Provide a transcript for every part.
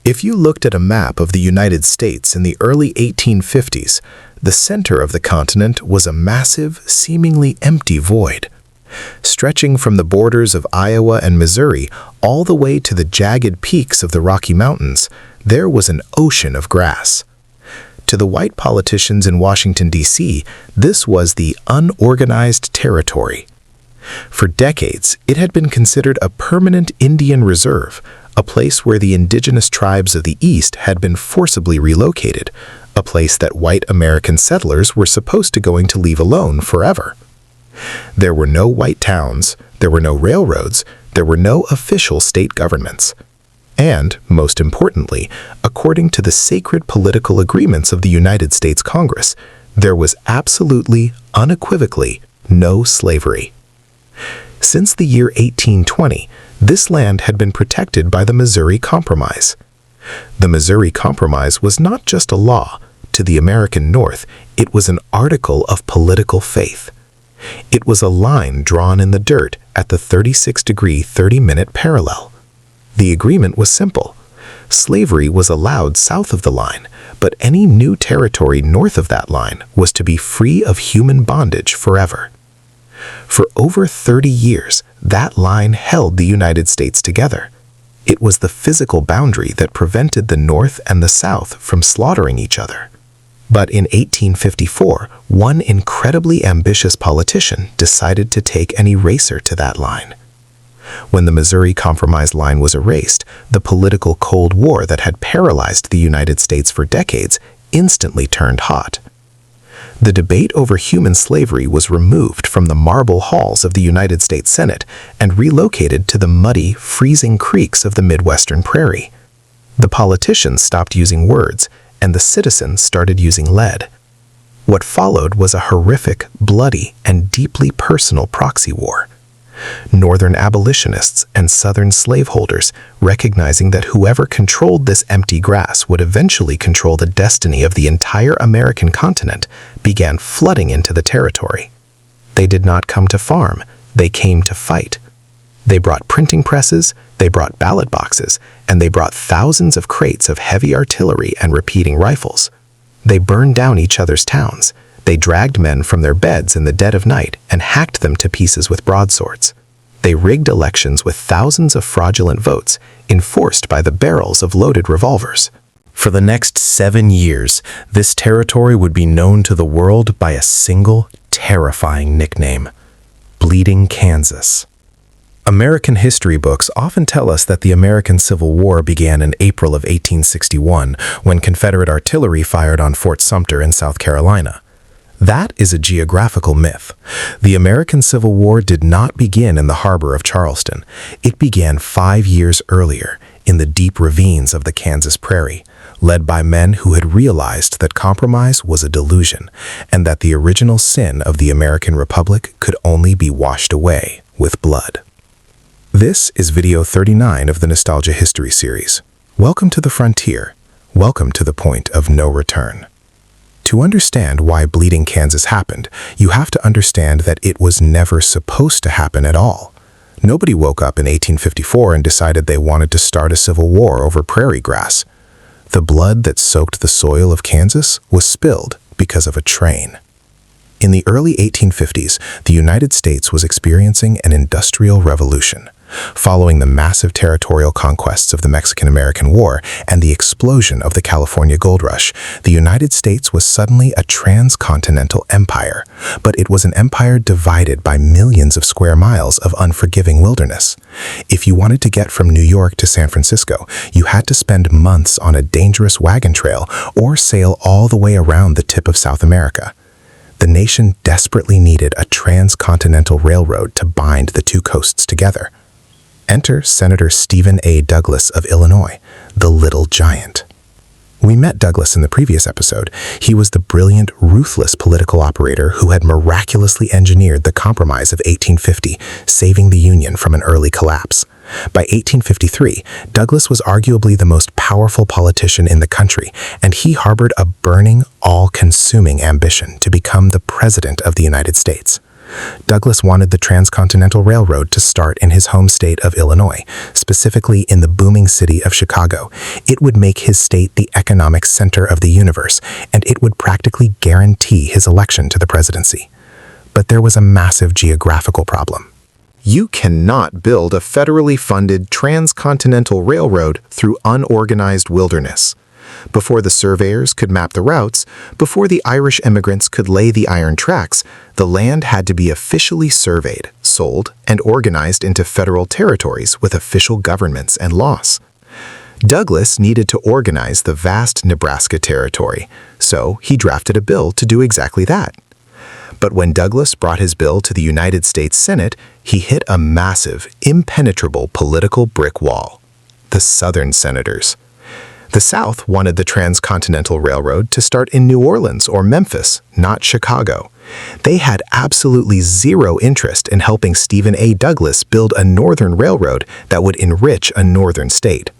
If you looked at a map of the United States in the early 1850s, the center of the continent was a massive, seemingly empty void. Stretching from the borders of Iowa and Missouri all the way to the jagged peaks of the Rocky Mountains, there was an ocean of grass. To the white politicians in Washington, D.C., this was the unorganized territory. For decades, it had been considered a permanent Indian reserve, a place where the indigenous tribes of the East had been forcibly relocated, a place that white American settlers were supposed to leave alone forever. There were no white towns, there were no railroads, there were no official state governments. And, most importantly, according to the sacred political agreements of the United States Congress, there was absolutely, unequivocally, no slavery. Since the year 1820, this land had been protected by the Missouri Compromise. The Missouri Compromise was not just a law. To the American North, it was an article of political faith. It was a line drawn in the dirt at the 36-degree 30-minute parallel. The agreement was simple. Slavery was allowed south of the line, but any new territory north of that line was to be free of human bondage forever. For over 30 years, that line held the United States together. It was the physical boundary that prevented the North and the South from slaughtering each other. But in 1854, one incredibly ambitious politician decided to take an eraser to that line. When the Missouri Compromise line was erased, the political Cold War that had paralyzed the United States for decades instantly turned hot. The debate over human slavery was removed from the marble halls of the United States Senate and relocated to the muddy, freezing creeks of the Midwestern Prairie. The politicians stopped using words, and the citizens started using lead. What followed was a horrific, bloody, and deeply personal proxy war. Northern abolitionists and Southern slaveholders, recognizing that whoever controlled this empty grass would eventually control the destiny of the entire American continent, began flooding into the territory. They did not come to farm, they came to fight. They brought printing presses, they brought ballot boxes, and they brought thousands of crates of heavy artillery and repeating rifles. They burned down each other's towns. They dragged men from their beds in the dead of night and hacked them to pieces with broadswords. They rigged elections with thousands of fraudulent votes, enforced by the barrels of loaded revolvers. For the next 7 years, this territory would be known to the world by a single, terrifying nickname: Bleeding Kansas. American history books often tell us that the American Civil War began in April of 1861, when Confederate artillery fired on Fort Sumter in South Carolina. That is a geographical myth. The American Civil War did not begin in the harbor of Charleston. It began 5 years earlier, in the deep ravines of the Kansas Prairie, led by men who had realized that compromise was a delusion, and that the original sin of the American Republic could only be washed away with blood. This is video 39 of the Nostalgia History series. Welcome to the frontier. Welcome to the point of no return. To understand why Bleeding Kansas happened, you have to understand that it was never supposed to happen at all. Nobody woke up in 1854 and decided they wanted to start a civil war over prairie grass. The blood that soaked the soil of Kansas was spilled because of a train. In the early 1850s, the United States was experiencing an industrial revolution. Following the massive territorial conquests of the Mexican-American War and the explosion of the California gold rush, the United States was suddenly a transcontinental empire, but it was an empire divided by millions of square miles of unforgiving wilderness. If you wanted to get from New York to San Francisco, you had to spend months on a dangerous wagon trail or sail all the way around the tip of South America. The nation desperately needed a transcontinental railroad to bind the two coasts together. Enter Senator Stephen A. Douglas of Illinois, the Little Giant. We met Douglas in the previous episode. He was the brilliant, ruthless political operator who had miraculously engineered the Compromise of 1850, saving the Union from an early collapse. By 1853, Douglas was arguably the most powerful politician in the country, and he harbored a burning, all-consuming ambition to become the President of the United States. Douglas wanted the Transcontinental Railroad to start in his home state of Illinois, specifically in the booming city of Chicago. It would make his state the economic center of the universe, and it would practically guarantee his election to the presidency. But there was a massive geographical problem. You cannot build a federally funded transcontinental railroad through unorganized wilderness. Before the surveyors could map the routes, before the Irish immigrants could lay the iron tracks, the land had to be officially surveyed, sold, and organized into federal territories with official governments and laws. Douglas needed to organize the vast Nebraska territory, so he drafted a bill to do exactly that. But when Douglas brought his bill to the United States Senate, he hit a massive, impenetrable political brick wall: the Southern senators. The South wanted the Transcontinental Railroad to start in New Orleans or Memphis, not Chicago. They had absolutely zero interest in helping Stephen A. Douglas build a northern railroad that would enrich a northern state.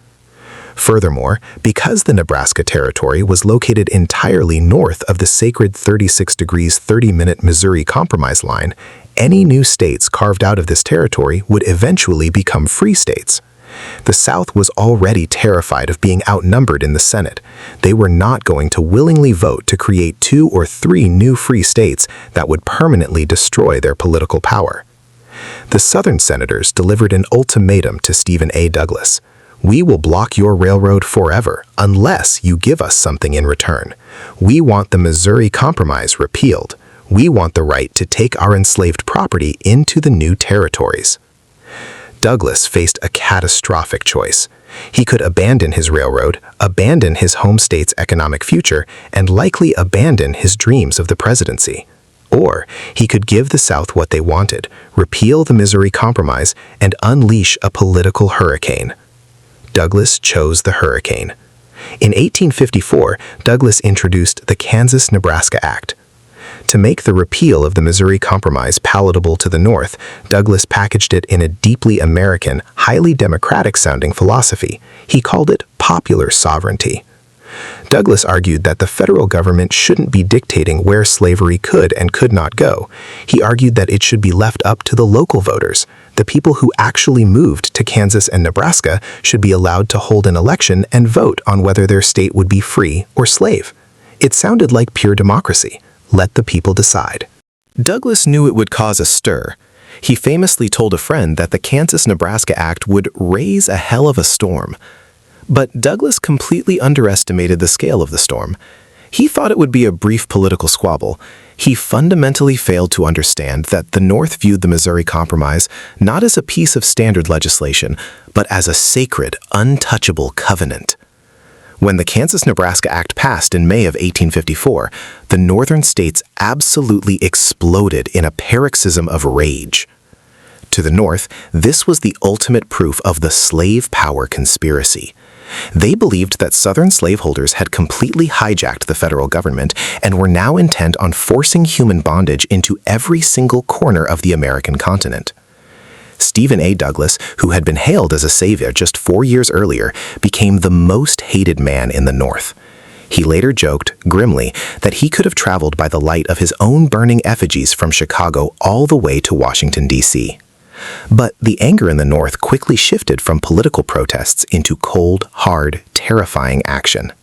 Furthermore, because the Nebraska Territory was located entirely north of the sacred 36 degrees 30-minute Missouri Compromise line, any new states carved out of this territory would eventually become free states. The South was already terrified of being outnumbered in the Senate. They were not going to willingly vote to create 2 or 3 new free states that would permanently destroy their political power. The Southern senators delivered an ultimatum to Stephen A. Douglas. "We will block your railroad forever unless you give us something in return. We want the Missouri Compromise repealed. We want the right to take our enslaved property into the new territories." Douglas faced a catastrophic choice. He could abandon his railroad, abandon his home state's economic future, and likely abandon his dreams of the presidency. Or he could give the South what they wanted, repeal the Missouri Compromise, and unleash a political hurricane. Douglas chose the hurricane. In 1854, Douglas introduced the Kansas-Nebraska Act. To make the repeal of the Missouri Compromise palatable to the North, Douglas packaged it in a deeply American, highly democratic-sounding philosophy. He called it popular sovereignty. Douglas argued that the federal government shouldn't be dictating where slavery could and could not go. He argued that it should be left up to the local voters. The people who actually moved to Kansas and Nebraska should be allowed to hold an election and vote on whether their state would be free or slave. It sounded like pure democracy. Let the people decide. Douglas knew it would cause a stir. He famously told a friend that the Kansas-Nebraska Act would raise a hell of a storm. But Douglas completely underestimated the scale of the storm. He thought it would be a brief political squabble. He fundamentally failed to understand that the North viewed the Missouri Compromise not as a piece of standard legislation, but as a sacred, untouchable covenant. When the Kansas-Nebraska Act passed in May of 1854, the northern states absolutely exploded in a paroxysm of rage. To the north, this was the ultimate proof of the slave power conspiracy. They believed that Southern slaveholders had completely hijacked the federal government and were now intent on forcing human bondage into every single corner of the American continent. Stephen A. Douglas, who had been hailed as a savior just 4 years earlier, became the most hated man in the North. He later joked, grimly, that he could have traveled by the light of his own burning effigies from Chicago all the way to Washington, D.C. But the anger in the North quickly shifted from political protests into cold, hard, terrifying action.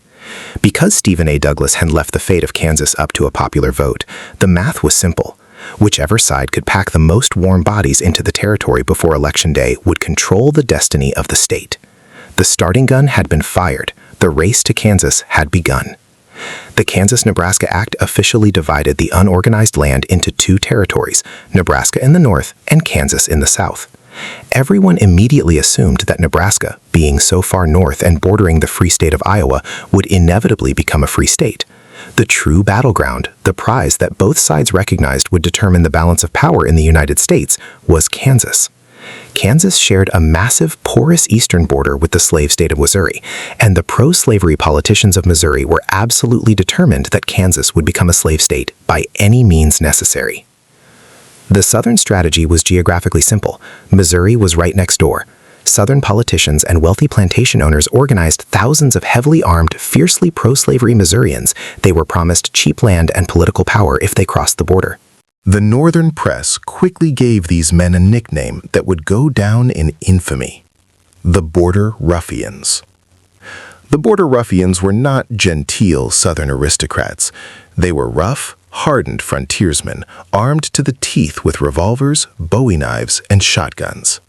Because Stephen A. Douglas had left the fate of Kansas up to a popular vote, the math was simple. Whichever side could pack the most warm bodies into the territory before Election Day would control the destiny of the state. The starting gun had been fired. The race to Kansas had begun. The Kansas-Nebraska Act officially divided the unorganized land into 2 territories, Nebraska in the north and Kansas in the south. Everyone immediately assumed that Nebraska, being so far north and bordering the free state of Iowa, would inevitably become a free state. The true battleground, the prize that both sides recognized would determine the balance of power in the United States, was Kansas. Kansas shared a massive, porous eastern border with the slave state of Missouri, and the pro-slavery politicians of Missouri were absolutely determined that Kansas would become a slave state by any means necessary. The Southern strategy was geographically simple. Missouri was right next door. Southern politicians and wealthy plantation owners organized thousands of heavily armed, fiercely pro-slavery Missourians. They were promised cheap land and political power if they crossed the border. The Northern press quickly gave these men a nickname that would go down in infamy: the Border Ruffians. The Border Ruffians were not genteel Southern aristocrats. They were rough, hardened frontiersmen, armed to the teeth with revolvers, bowie knives, and shotguns.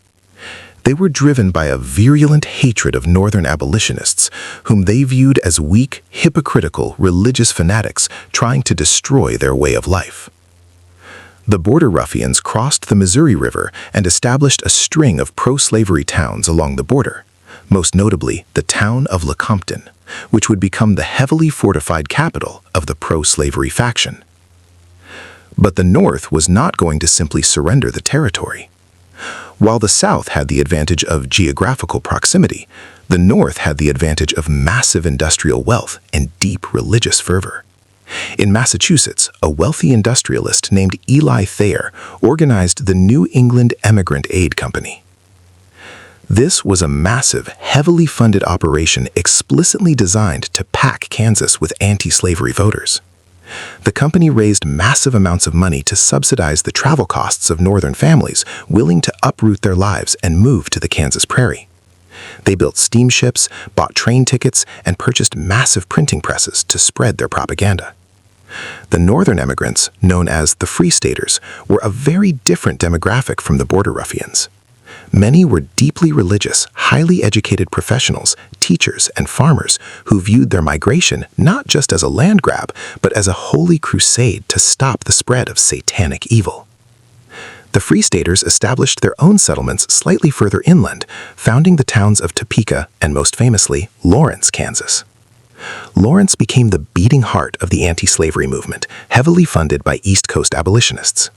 They were driven by a virulent hatred of Northern abolitionists, whom they viewed as weak, hypocritical, religious fanatics trying to destroy their way of life. The Border Ruffians crossed the Missouri River and established a string of pro-slavery towns along the border, most notably the town of Lecompton, which would become the heavily fortified capital of the pro-slavery faction. But the North was not going to simply surrender the territory. While the South had the advantage of geographical proximity, the North had the advantage of massive industrial wealth and deep religious fervor. In Massachusetts, a wealthy industrialist named Eli Thayer organized the New England Emigrant Aid Company. This was a massive, heavily funded operation explicitly designed to pack Kansas with anti-slavery voters. The company raised massive amounts of money to subsidize the travel costs of Northern families willing to uproot their lives and move to the Kansas Prairie. They built steamships, bought train tickets, and purchased massive printing presses to spread their propaganda. The Northern immigrants, known as the Free Staters, were a very different demographic from the Border Ruffians. Many were deeply religious, highly educated professionals, teachers, and farmers who viewed their migration not just as a land grab, but as a holy crusade to stop the spread of satanic evil. The Free Staters established their own settlements slightly further inland, founding the towns of Topeka and, most famously, Lawrence, Kansas. Lawrence became the beating heart of the anti-slavery movement, heavily funded by East Coast abolitionists.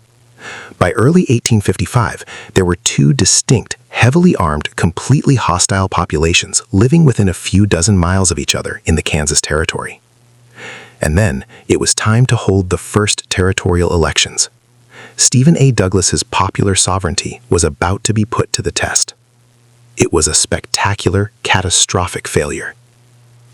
By early 1855, there were two distinct, heavily armed, completely hostile populations living within a few dozen miles of each other in the Kansas Territory. And then, it was time to hold the first territorial elections. Stephen A. Douglas's popular sovereignty was about to be put to the test. It was a spectacular, catastrophic failure.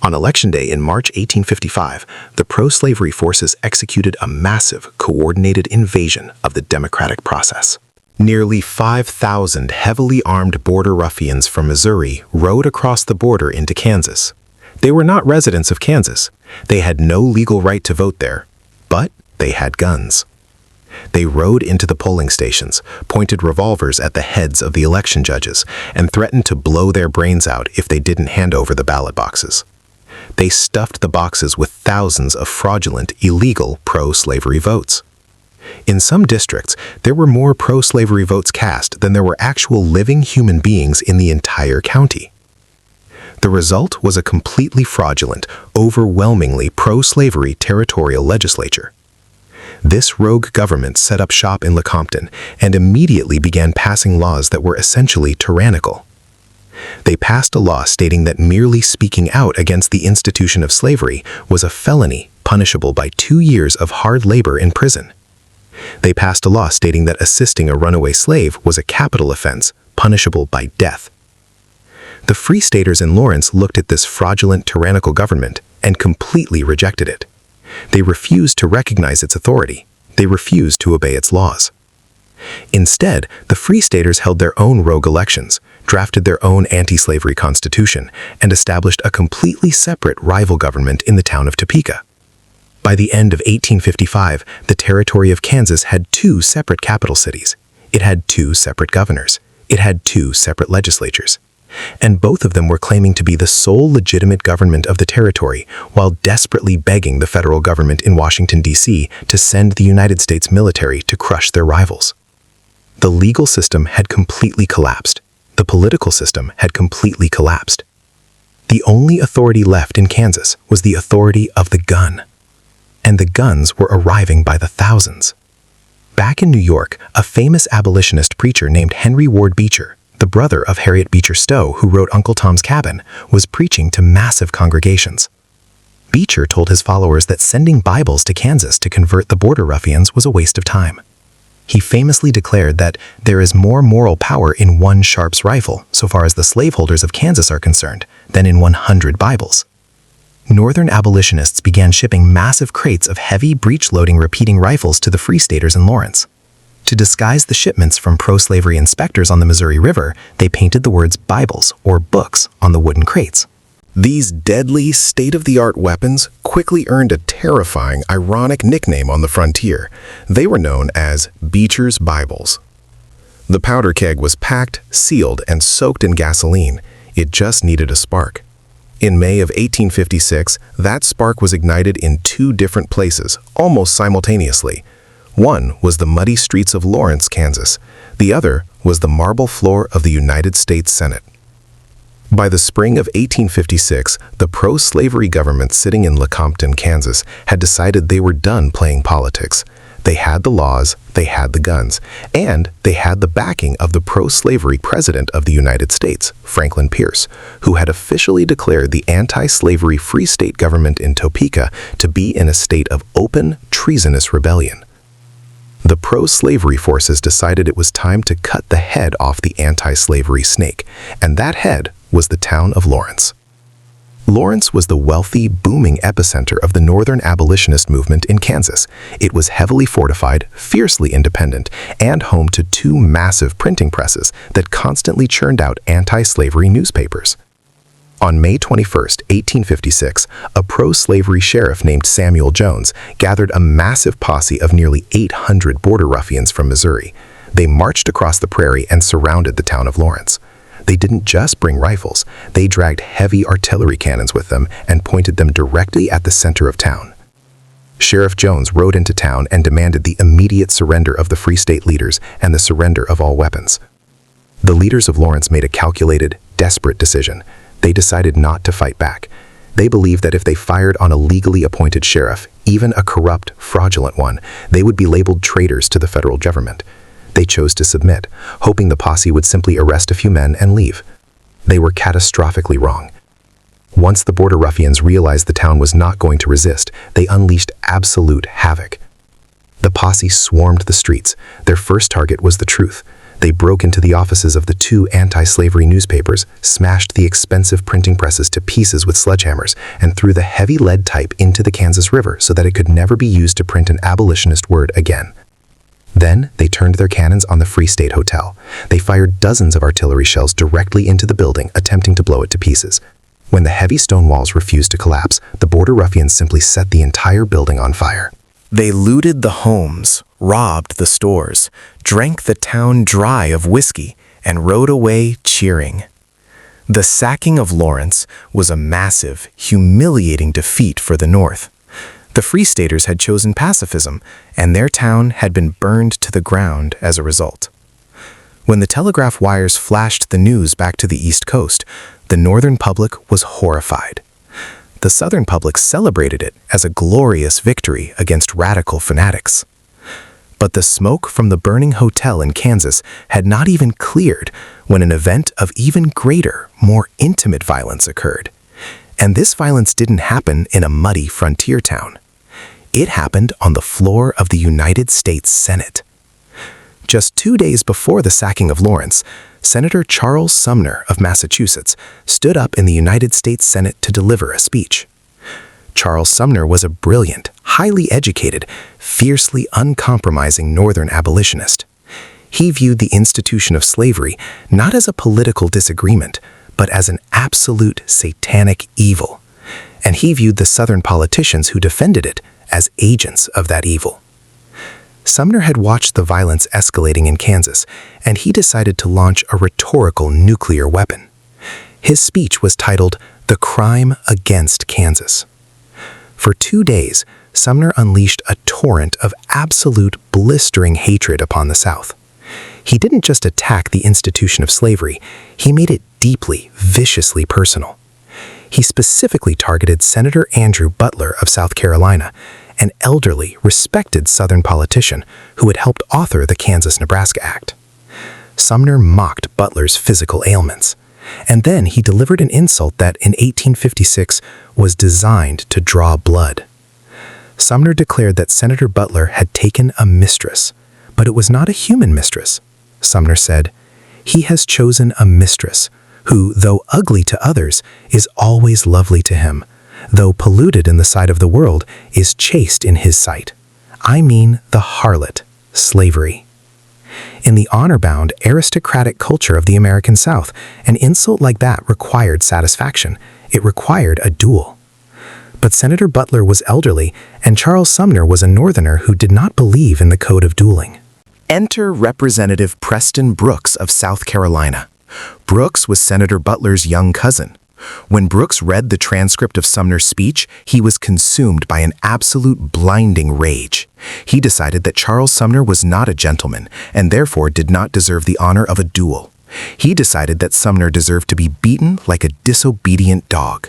On Election Day in March 1855, the pro-slavery forces executed a massive, coordinated invasion of the democratic process. Nearly 5,000 heavily armed Border Ruffians from Missouri rode across the border into Kansas. They were not residents of Kansas. They had no legal right to vote there, but they had guns. They rode into the polling stations, pointed revolvers at the heads of the election judges, and threatened to blow their brains out if they didn't hand over the ballot boxes. They stuffed the boxes with thousands of fraudulent, illegal pro-slavery votes. In some districts, there were more pro-slavery votes cast than there were actual living human beings in the entire county. The result was a completely fraudulent, overwhelmingly pro-slavery territorial legislature. This rogue government set up shop in Lecompton and immediately began passing laws that were essentially tyrannical. They passed a law stating that merely speaking out against the institution of slavery was a felony punishable by 2 years of hard labor in prison. They passed a law stating that assisting a runaway slave was a capital offense punishable by death. The Free Staters in Lawrence looked at this fraudulent, tyrannical government and completely rejected it. They refused to recognize its authority. They refused to obey its laws. Instead, the Free Staters held their own rogue elections, drafted their own anti-slavery constitution, and established a completely separate rival government in the town of Topeka. By the end of 1855, the territory of Kansas had 2 separate capital cities. It had 2 separate governors. It had 2 separate legislatures. And both of them were claiming to be the sole legitimate government of the territory, while desperately begging the federal government in Washington, D.C. to send the United States military to crush their rivals. The legal system had completely collapsed. The political system had completely collapsed. The only authority left in Kansas was the authority of the gun. And the guns were arriving by the thousands. Back in New York, a famous abolitionist preacher named Henry Ward Beecher, the brother of Harriet Beecher Stowe, who wrote Uncle Tom's Cabin, was preaching to massive congregations. Beecher told his followers that sending Bibles to Kansas to convert the Border Ruffians was a waste of time. He famously declared that there is more moral power in 1 Sharps rifle, so far as the slaveholders of Kansas are concerned, than in 100 Bibles. Northern abolitionists began shipping massive crates of heavy breech-loading repeating rifles to the Free Staters in Lawrence. To disguise the shipments from pro-slavery inspectors on the Missouri River, they painted the words Bibles or books on the wooden crates. These deadly, state-of-the-art weapons quickly earned a terrifying, ironic nickname on the frontier. They were known as Beecher's Bibles. The powder keg was packed, sealed, and soaked in gasoline. It just needed a spark. In May of 1856, that spark was ignited in two different places, almost simultaneously. One was the muddy streets of Lawrence, Kansas. The other was the marble floor of the United States Senate. By the spring of 1856, the pro-slavery government sitting in Lecompton, Kansas, had decided they were done playing politics. They had the laws, they had the guns, and they had the backing of the pro-slavery President of the United States, Franklin Pierce, who had officially declared the anti-slavery Free State government in Topeka to be in a state of open, treasonous rebellion. The pro-slavery forces decided it was time to cut the head off the anti-slavery snake, and that head was the town of Lawrence. Lawrence was the wealthy, booming epicenter of the Northern abolitionist movement in Kansas. It was heavily fortified, fiercely independent, and home to two massive printing presses that constantly churned out anti-slavery newspapers. On May 21, 1856, a pro-slavery sheriff named Samuel Jones gathered a massive posse of nearly 800 border ruffians from Missouri. They marched across the prairie and surrounded the town of Lawrence. They didn't just bring rifles, they dragged heavy artillery cannons with them and pointed them directly at the center of town. Sheriff Jones rode into town and demanded the immediate surrender of the Free State leaders and the surrender of all weapons. The leaders of Lawrence made a calculated, desperate decision. They decided not to fight back. They believed that if they fired on a legally appointed sheriff, even a corrupt, fraudulent one, they would be labeled traitors to the federal government. They chose to submit, hoping the posse would simply arrest a few men and leave. They were catastrophically wrong. Once the border ruffians realized the town was not going to resist, they unleashed absolute havoc. The posse swarmed the streets. Their first target was the truth. They broke into the offices of the two anti-slavery newspapers, smashed the expensive printing presses to pieces with sledgehammers, and threw the heavy lead type into the Kansas River so that it could never be used to print an abolitionist word again. Then, they turned their cannons on the Free State Hotel. They fired dozens of artillery shells directly into the building, attempting to blow it to pieces. When the heavy stone walls refused to collapse, the border ruffians simply set the entire building on fire. They looted the homes, robbed the stores, drank the town dry of whiskey, and rode away cheering. The sacking of Lawrence was a massive, humiliating defeat for the North. The Free Staters had chosen pacifism, and their town had been burned to the ground as a result. When the telegraph wires flashed the news back to the East Coast, the Northern public was horrified. The Southern public celebrated it as a glorious victory against radical fanatics. But the smoke from the burning hotel in Kansas had not even cleared when an event of even greater, more intimate violence occurred. And this violence didn't happen in a muddy frontier town. It happened on the floor of the United States Senate. Just 2 days before the sacking of Lawrence, Senator Charles Sumner of Massachusetts stood up in the United States Senate to deliver a speech. Charles Sumner was a brilliant, highly educated, fiercely uncompromising Northern abolitionist. He viewed the institution of slavery not as a political disagreement, but as an absolute satanic evil. And he viewed the Southern politicians who defended it as agents of that evil. Sumner had watched the violence escalating in Kansas, and he decided to launch a rhetorical nuclear weapon. His speech was titled, "The Crime Against Kansas." For 2 days, Sumner unleashed a torrent of absolute blistering hatred upon the South. He didn't just attack the institution of slavery, he made it deeply, viciously personal. He specifically targeted Senator Andrew Butler of South Carolina, an elderly, respected Southern politician who had helped author the Kansas-Nebraska Act. Sumner mocked Butler's physical ailments, and then he delivered an insult that, in 1856, was designed to draw blood. Sumner declared that Senator Butler had taken a mistress, but it was not a human mistress. Sumner said, "He has chosen a mistress who, though ugly to others, is always lovely to him. though polluted in the sight of the world, is chaste in his sight. I mean the harlot, slavery. In the honor-bound, aristocratic culture of the American South, an insult like that required satisfaction. It required a duel. But Senator Butler was elderly, and Charles Sumner was a Northerner who did not believe in the code of dueling. Enter Representative Preston Brooks of South Carolina. Brooks was Senator Butler's young cousin. When Brooks read the transcript of Sumner's speech, he was consumed by an absolute blinding rage. He decided that Charles Sumner was not a gentleman and therefore did not deserve the honor of a duel. He decided that Sumner deserved to be beaten like a disobedient dog.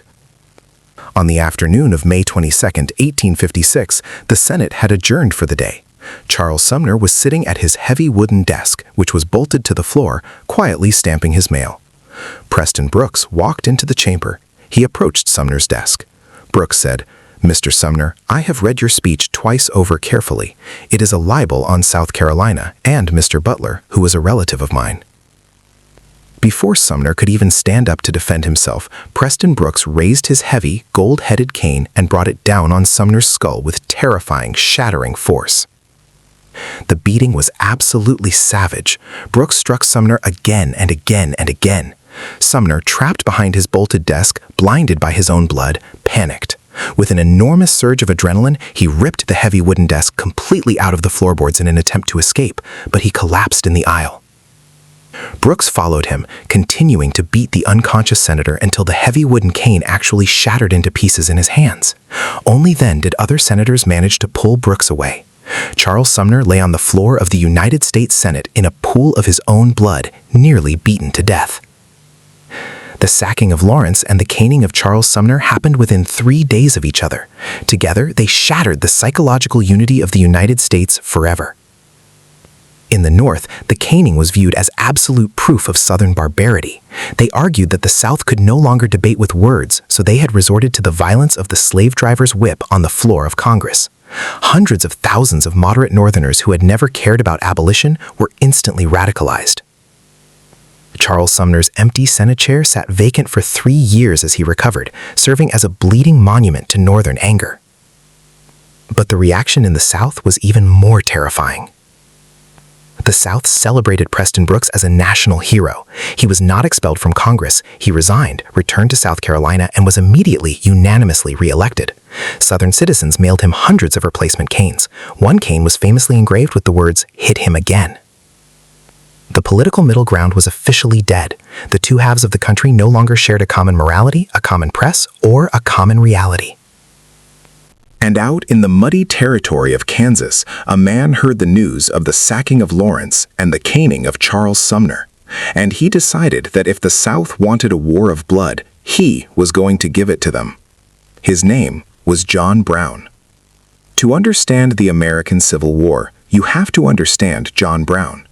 On the afternoon of May 22, 1856, the Senate had adjourned for the day. Charles Sumner was sitting at his heavy wooden desk, which was bolted to the floor, quietly stamping his mail. Preston Brooks walked into the chamber. He approached Sumner's desk. Brooks said, "Mr. Sumner, I have read your speech twice over carefully. It is a libel on South Carolina and Mr. Butler, who is a relative of mine." Before Sumner could even stand up to defend himself, Preston Brooks raised his heavy, gold-headed cane and brought it down on Sumner's skull with terrifying, shattering force. The beating was absolutely savage. Brooks struck Sumner again and again and again. Sumner, trapped behind his bolted desk, blinded by his own blood, panicked. With an enormous surge of adrenaline, he ripped the heavy wooden desk completely out of the floorboards in an attempt to escape, but he collapsed in the aisle. Brooks followed him, continuing to beat the unconscious senator until the heavy wooden cane actually shattered into pieces in his hands. Only then did other senators manage to pull Brooks away. Charles Sumner lay on the floor of the United States Senate in a pool of his own blood, nearly beaten to death. The sacking of Lawrence and the caning of Charles Sumner happened within 3 days of each other. Together, they shattered the psychological unity of the United States forever. In the North, the caning was viewed as absolute proof of Southern barbarity. They argued that the South could no longer debate with words, so they had resorted to the violence of the slave driver's whip on the floor of Congress. Hundreds of thousands of moderate Northerners who had never cared about abolition were instantly radicalized. Charles Sumner's empty Senate chair sat vacant for 3 years as he recovered, serving as a bleeding monument to Northern anger. But the reaction in the South was even more terrifying. The South celebrated Preston Brooks as a national hero. He was not expelled from Congress. He resigned, returned to South Carolina, and was immediately unanimously reelected. Southern citizens mailed him hundreds of replacement canes. One cane was famously engraved with the words, "Hit him again." The political middle ground was officially dead. The two halves of the country no longer shared a common morality, a common press, or a common reality. And out in the muddy territory of Kansas, a man heard the news of the sacking of Lawrence and the caning of Charles Sumner. And he decided that if the South wanted a war of blood, he was going to give it to them. His name was John Brown. To understand the American Civil War, you have to understand John Brown.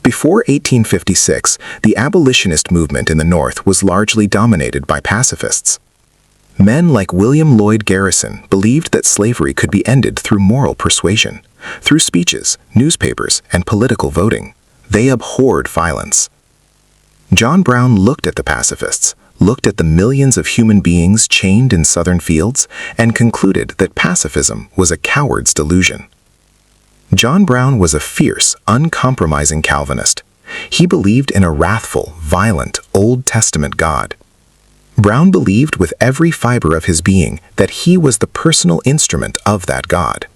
Before 1856, the abolitionist movement in the North was largely dominated by pacifists. Men like William Lloyd Garrison believed that slavery could be ended through moral persuasion, through speeches, newspapers, and political voting. They abhorred violence. John Brown looked at the pacifists, looked at the millions of human beings chained in southern fields, and concluded that pacifism was a coward's delusion. John Brown was a fierce, uncompromising Calvinist. He believed in a wrathful, violent, Old Testament God. Brown believed with every fiber of his being that he was the personal instrument of that God.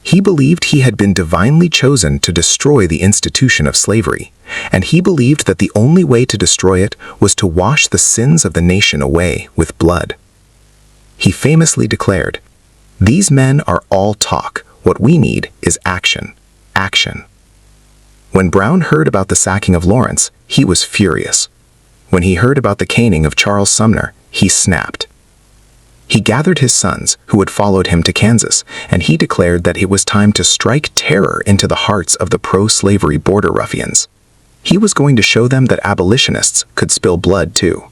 He believed he had been divinely chosen to destroy the institution of slavery, and he believed that the only way to destroy it was to wash the sins of the nation away with blood. He famously declared, "These men are all talk. What we need is action. Action." When Brown heard about the sacking of Lawrence, he was furious. When he heard about the caning of Charles Sumner, he snapped. He gathered his sons, who had followed him to Kansas, and he declared that it was time to strike terror into the hearts of the pro-slavery border ruffians. He was going to show them that abolitionists could spill blood too.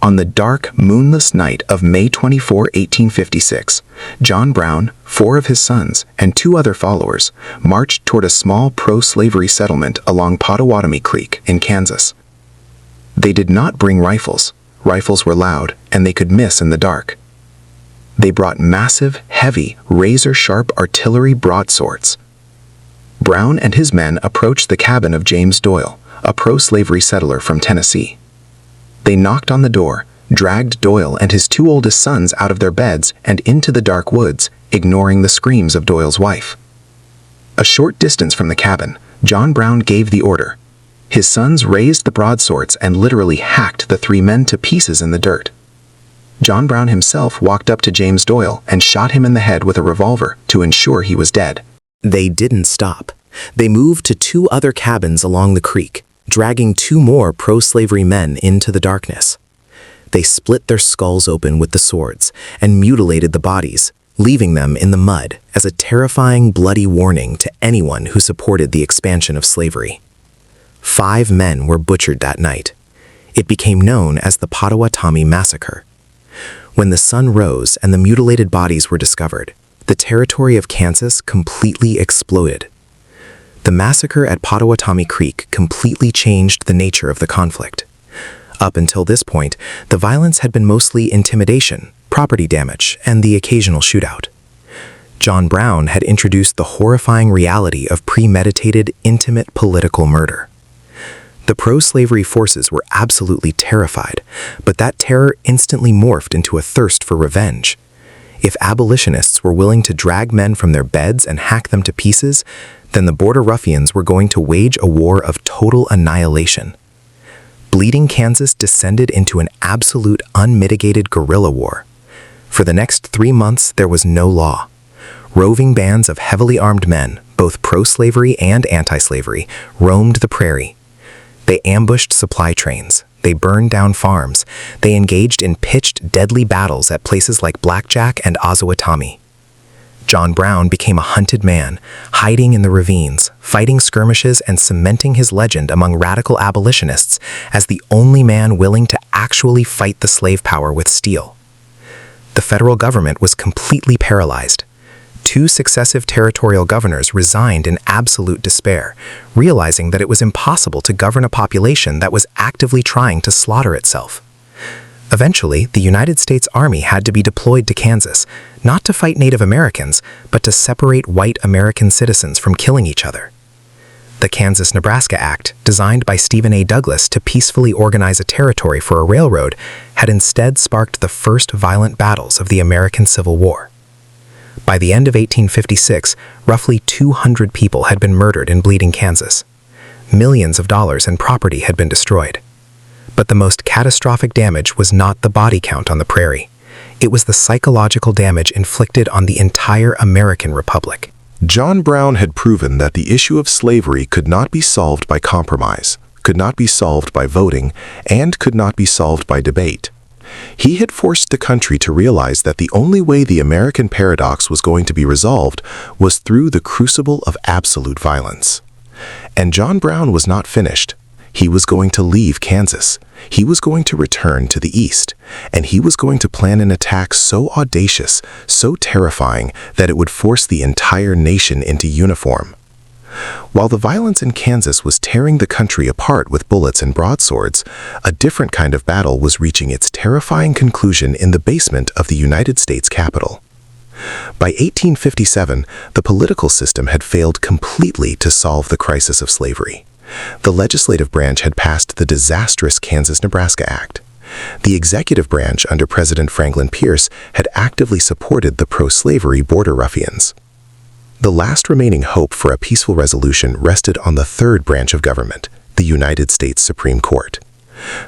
On the dark, moonless night of May 24, 1856, John Brown, 4 of his sons, and 2 other followers marched toward a small pro-slavery settlement along Pottawatomie Creek in Kansas. They did not bring rifles. Rifles were loud, and they could miss in the dark. They brought massive, heavy, razor-sharp artillery broadswords. Brown and his men approached the cabin of James Doyle, a pro-slavery settler from Tennessee. They knocked on the door, dragged Doyle and his two oldest sons out of their beds and into the dark woods, ignoring the screams of Doyle's wife. A short distance from the cabin, John Brown gave the order. His sons raised the broadswords and literally hacked the three men to pieces in the dirt. John Brown himself walked up to James Doyle and shot him in the head with a revolver to ensure he was dead. They didn't stop. They moved to two other cabins along the creek, dragging two more pro-slavery men into the darkness. They split their skulls open with the swords and mutilated the bodies, leaving them in the mud as a terrifying, bloody warning to anyone who supported the expansion of slavery. 5 men were butchered that night. It became known as the Pottawatomie Massacre. When the sun rose and the mutilated bodies were discovered, the territory of Kansas completely exploded. The massacre at Pottawatomie Creek completely changed the nature of the conflict. Up until this point, the violence had been mostly intimidation, property damage, and the occasional shootout. John Brown had introduced the horrifying reality of premeditated, intimate political murder. The pro-slavery forces were absolutely terrified, but that terror instantly morphed into a thirst for revenge. If abolitionists were willing to drag men from their beds and hack them to pieces, then the border ruffians were going to wage a war of total annihilation. Bleeding Kansas descended into an absolute unmitigated guerrilla war. For the next 3 months, there was no law. Roving bands of heavily armed men, both pro-slavery and anti-slavery, roamed the prairie. They ambushed supply trains. They burned down farms. They engaged in pitched, deadly battles at places like Blackjack and Pottawatomie. John Brown became a hunted man, hiding in the ravines, fighting skirmishes and cementing his legend among radical abolitionists as the only man willing to actually fight the slave power with steel. The federal government was completely paralyzed. 2 successive territorial governors resigned in absolute despair, realizing that it was impossible to govern a population that was actively trying to slaughter itself. Eventually, the United States Army had to be deployed to Kansas, not to fight Native Americans, but to separate white American citizens from killing each other. The Kansas-Nebraska Act, designed by Stephen A. Douglas to peacefully organize a territory for a railroad, had instead sparked the first violent battles of the American Civil War. By the end of 1856, roughly 200 people had been murdered in Bleeding Kansas. Millions of dollars in property had been destroyed. But the most catastrophic damage was not the body count on the prairie. It was the psychological damage inflicted on the entire American Republic. John Brown had proven that the issue of slavery could not be solved by compromise, could not be solved by voting, and could not be solved by debate. He had forced the country to realize that the only way the American paradox was going to be resolved was through the crucible of absolute violence. And John Brown was not finished. He was going to leave Kansas. He was going to return to the east, and he was going to plan an attack so audacious, so terrifying, that it would force the entire nation into uniform. While the violence in Kansas was tearing the country apart with bullets and broadswords, a different kind of battle was reaching its terrifying conclusion in the basement of the United States Capitol. By 1857, the political system had failed completely to solve the crisis of slavery. The legislative branch had passed the disastrous Kansas-Nebraska Act. The executive branch under President Franklin Pierce had actively supported the pro-slavery border ruffians. The last remaining hope for a peaceful resolution rested on the third branch of government, the United States Supreme Court.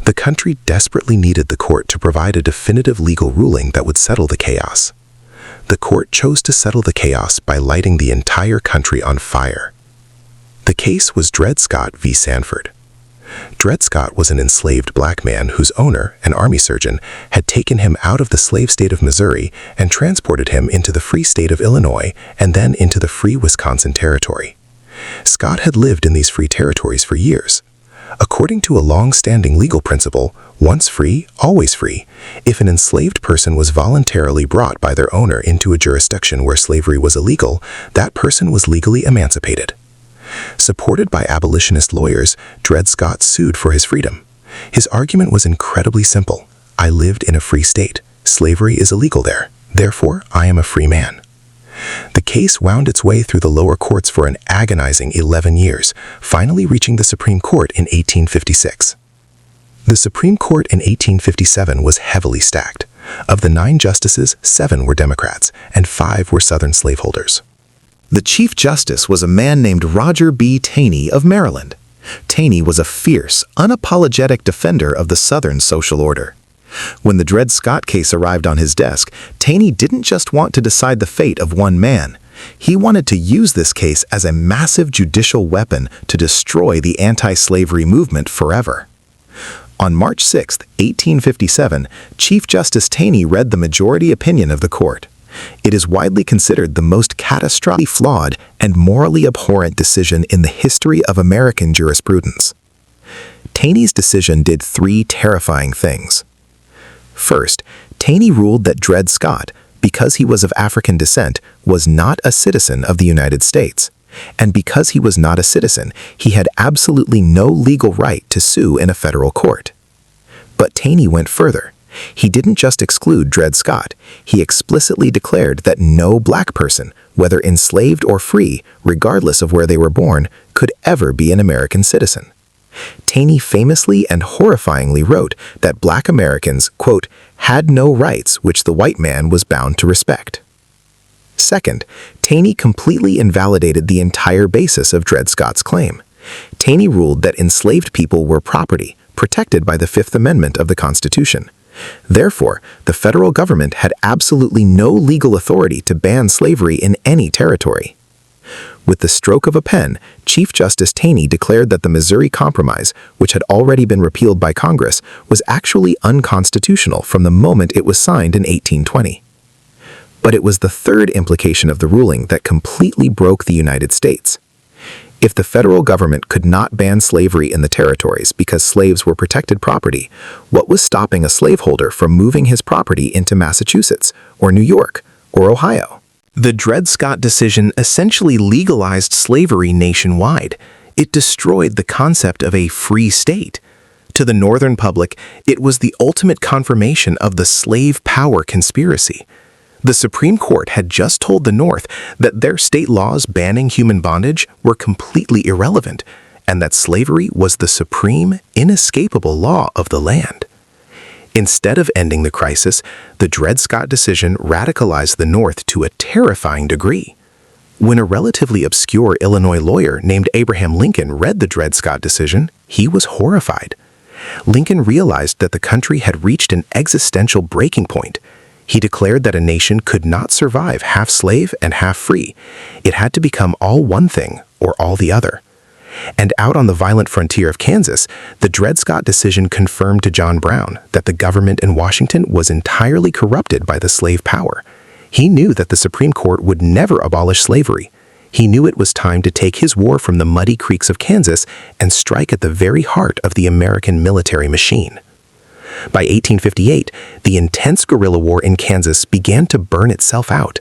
The country desperately needed the court to provide a definitive legal ruling that would settle the chaos. The court chose to settle the chaos by lighting the entire country on fire. The case was Dred Scott v. Sanford. Dred Scott was an enslaved black man whose owner, an army surgeon, had taken him out of the slave state of Missouri and transported him into the free state of Illinois and then into the free Wisconsin territory. Scott had lived in these free territories for years. According to a long-standing legal principle, once free, always free, if an enslaved person was voluntarily brought by their owner into a jurisdiction where slavery was illegal, that person was legally emancipated. Supported by abolitionist lawyers, Dred Scott sued for his freedom. His argument was incredibly simple. I lived in a free state. Slavery is illegal there. Therefore, I am a free man. The case wound its way through the lower courts for an agonizing 11 years, finally reaching the Supreme Court in 1856. The Supreme Court in 1857 was heavily stacked. Of the 9 justices, 7 were Democrats, and 5 were Southern slaveholders. The Chief Justice was a man named Roger B. Taney of Maryland. Taney was a fierce, unapologetic defender of the Southern social order. When the Dred Scott case arrived on his desk, Taney didn't just want to decide the fate of one man. He wanted to use this case as a massive judicial weapon to destroy the anti-slavery movement forever. On March 6, 1857, Chief Justice Taney read the majority opinion of the court. It is widely considered the most catastrophically flawed and morally abhorrent decision in the history of American jurisprudence. Taney's decision did 3 terrifying things. First, Taney ruled that Dred Scott, because he was of African descent, was not a citizen of the United States. And because he was not a citizen, he had absolutely no legal right to sue in a federal court. But Taney went further. He didn't just exclude Dred Scott. He explicitly declared that no black person, whether enslaved or free, regardless of where they were born, could ever be an American citizen. Taney famously and horrifyingly wrote that black Americans, quote, had no rights which the white man was bound to respect. Second, Taney completely invalidated the entire basis of Dred Scott's claim. Taney ruled that enslaved people were property, protected by the Fifth Amendment of the Constitution. Therefore, the federal government had absolutely no legal authority to ban slavery in any territory. With the stroke of a pen, Chief Justice Taney declared that the Missouri Compromise, which had already been repealed by Congress, was actually unconstitutional from the moment it was signed in 1820. But it was the third implication of the ruling that completely broke the United States. If the federal government could not ban slavery in the territories because slaves were protected property, what was stopping a slaveholder from moving his property into Massachusetts, or New York, or Ohio? The Dred Scott decision essentially legalized slavery nationwide. It destroyed the concept of a free state. To the Northern public, it was the ultimate confirmation of the slave power conspiracy. The Supreme Court had just told the North that their state laws banning human bondage were completely irrelevant, and that slavery was the supreme, inescapable law of the land. Instead of ending the crisis, the Dred Scott decision radicalized the North to a terrifying degree. When a relatively obscure Illinois lawyer named Abraham Lincoln read the Dred Scott decision, he was horrified. Lincoln realized that the country had reached an existential breaking point. He declared that a nation could not survive half slave and half free. It had to become all one thing or all the other. And out on the violent frontier of Kansas, the Dred Scott decision confirmed to John Brown that the government in Washington was entirely corrupted by the slave power. He knew that the Supreme Court would never abolish slavery. He knew it was time to take his war from the muddy creeks of Kansas and strike at the very heart of the American military machine. By 1858, the intense guerrilla war in Kansas began to burn itself out.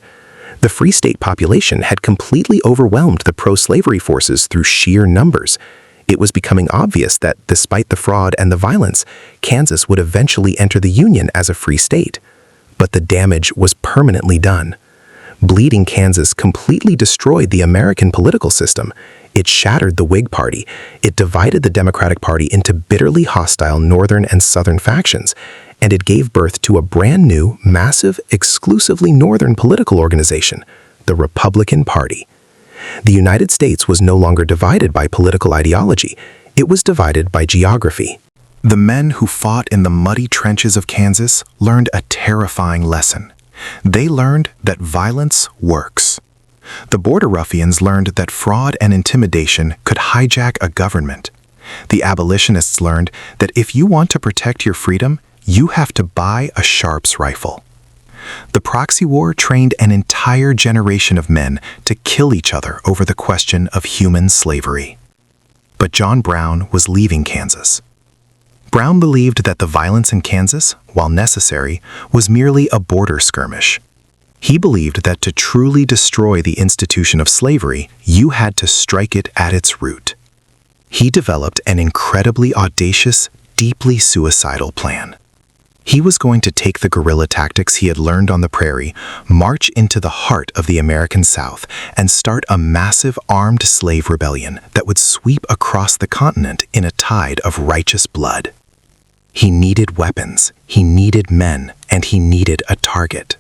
The Free State population had completely overwhelmed the pro-slavery forces through sheer numbers. It was becoming obvious that, despite the fraud and the violence, Kansas would eventually enter the Union as a free state. But the damage was permanently done. Bleeding Kansas completely destroyed the American political system. It shattered the Whig Party. It divided the Democratic Party into bitterly hostile Northern and Southern factions, and it gave birth to a brand new, massive, exclusively Northern political organization, the Republican Party. The United States was no longer divided by political ideology. It was divided by geography. The men who fought in the muddy trenches of Kansas learned a terrifying lesson. They learned that violence works. The border ruffians learned that fraud and intimidation could hijack a government. The abolitionists learned that if you want to protect your freedom, you have to buy a Sharps rifle. The Proxy War trained an entire generation of men to kill each other over the question of human slavery. But John Brown was leaving Kansas. Brown believed that the violence in Kansas, while necessary, was merely a border skirmish. He believed that to truly destroy the institution of slavery, you had to strike it at its root. He developed an incredibly audacious, deeply suicidal plan. He was going to take the guerrilla tactics he had learned on the prairie, march into the heart of the American South, and start a massive armed slave rebellion that would sweep across the continent in a tide of righteous blood. He needed weapons, he needed men, and he needed a target.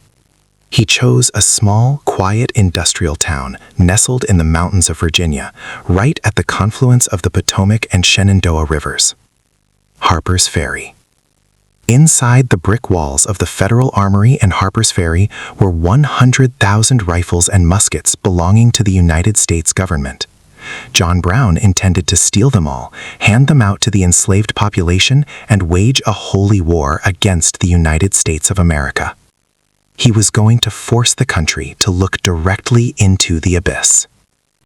He chose a small, quiet industrial town nestled in the mountains of Virginia, right at the confluence of the Potomac and Shenandoah rivers. Harpers Ferry. Inside the brick walls of the Federal Armory and Harpers Ferry were 100,000 rifles and muskets belonging to the United States government. John Brown intended to steal them all, hand them out to the enslaved population, and wage a holy war against the United States of America. He was going to force the country to look directly into the abyss.